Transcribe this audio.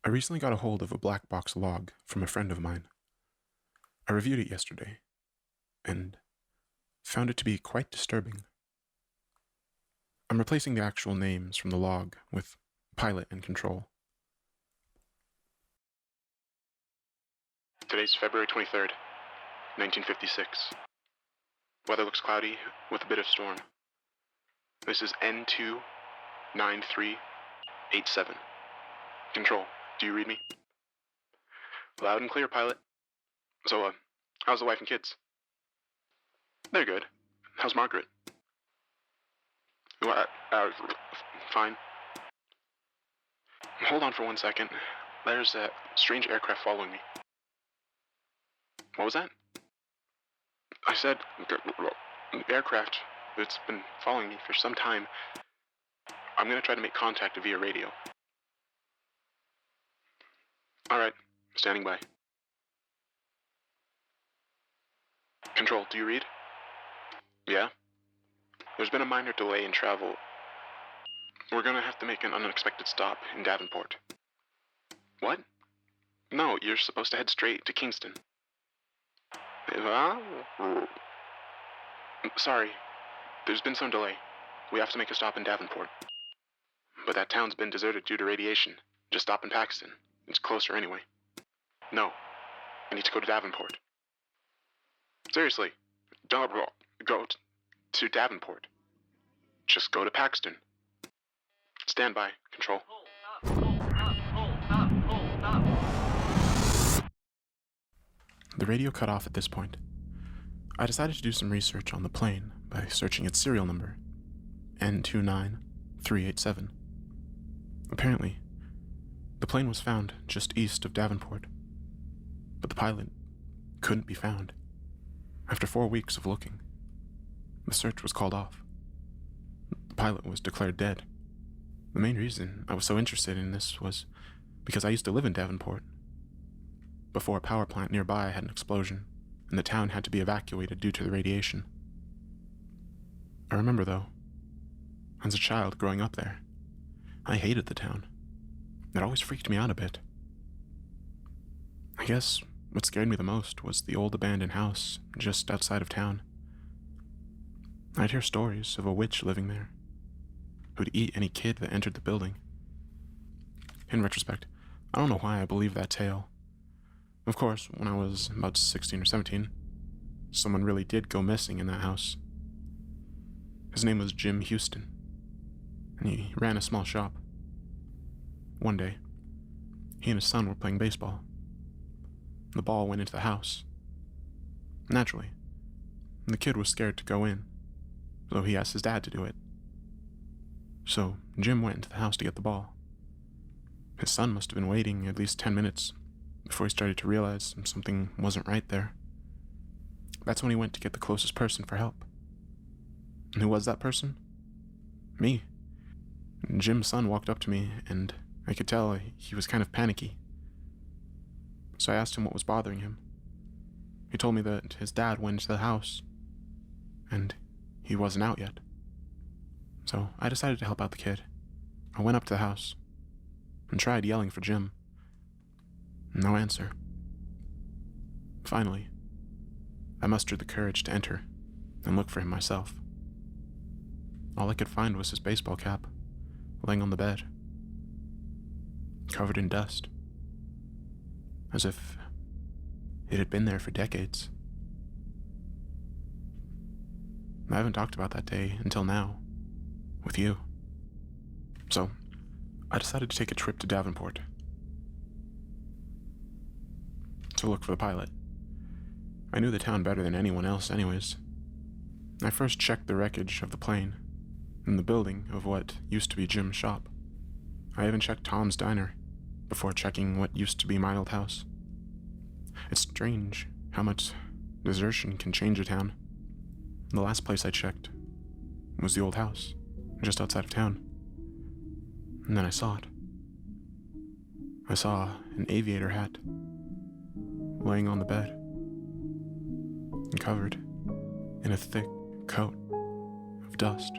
I recently got a hold of a Blackbox log from a friend of mine. I reviewed it yesterday, and found it to be quite disturbing. I'm replacing the actual names from the log with pilot and control. Today's February 23rd, 1956. Weather looks cloudy with a bit of storm. This is N29387. Control, do you read me? Loud and clear, pilot. So, how's the wife and kids? They're good. How's Margaret? Well, fine. Hold on for 1 second. There's a strange aircraft following me. What was that? I said, aircraft that's been following me for some time. I'm gonna try to make contact via radio. Alright, standing by. Control, do you read? Yeah? There's been a minor delay in travel. We're gonna have to make an unexpected stop in Davenport. What? No, you're supposed to head straight to Kingston. Sorry, there's been some delay. We have to make a stop in Davenport. But that town's been deserted due to radiation. Just stop in Paxton. It's closer anyway. No, I need to go to Davenport. Seriously, don't go to Davenport. Just go to Paxton. Stand by, Control. The radio cut off at this point. I decided to do some research on the plane by searching its serial number, N29387. Apparently, the plane was found just east of Davenport, but the pilot couldn't be found. After 4 weeks of looking, the search was called off. The pilot was declared dead. The main reason I was so interested in this was because I used to live in Davenport. Before a power plant nearby had an explosion, and the town had to be evacuated due to the radiation. I remember, though, as a child growing up there, I hated the town. It always freaked me out a bit. I guess what scared me the most was the old abandoned house just outside of town. I'd hear stories of a witch living there, who'd eat any kid that entered the building. In retrospect, I don't know why I believed that tale. Of course, when I was about 16 or 17, someone really did go missing in that house. His name was Jim Houston, and he ran a small shop. One day, he and his son were playing baseball. The ball went into the house. Naturally, the kid was scared to go in, so he asked his dad to do it. So Jim went into the house to get the ball. His son must have been waiting at least 10 minutes before he started to realize something wasn't right there. That's when he went to get the closest person for help. And who was that person? Me. Jim's son walked up to me, and I could tell he was kind of panicky. So I asked him what was bothering him. He told me that his dad went into the house, and he wasn't out yet. So I decided to help out the kid. I went up to the house and tried yelling for Jim. No answer. Finally, I mustered the courage to enter and look for him myself. All I could find was his baseball cap, laying on the bed, covered in dust, as if it had been there for decades. I haven't talked about that day until now, with you. So, I decided to take a trip to Davenport to look for the pilot. I knew the town better than anyone else anyways. I first checked the wreckage of the plane and the building of what used to be Jim's shop. I even checked Tom's diner before checking what used to be my old house. It's strange how much desertion can change a town. The last place I checked was the old house, just outside of town. And then I saw it. I saw an aviator hat laying on the bed and covered in a thick coat of dust.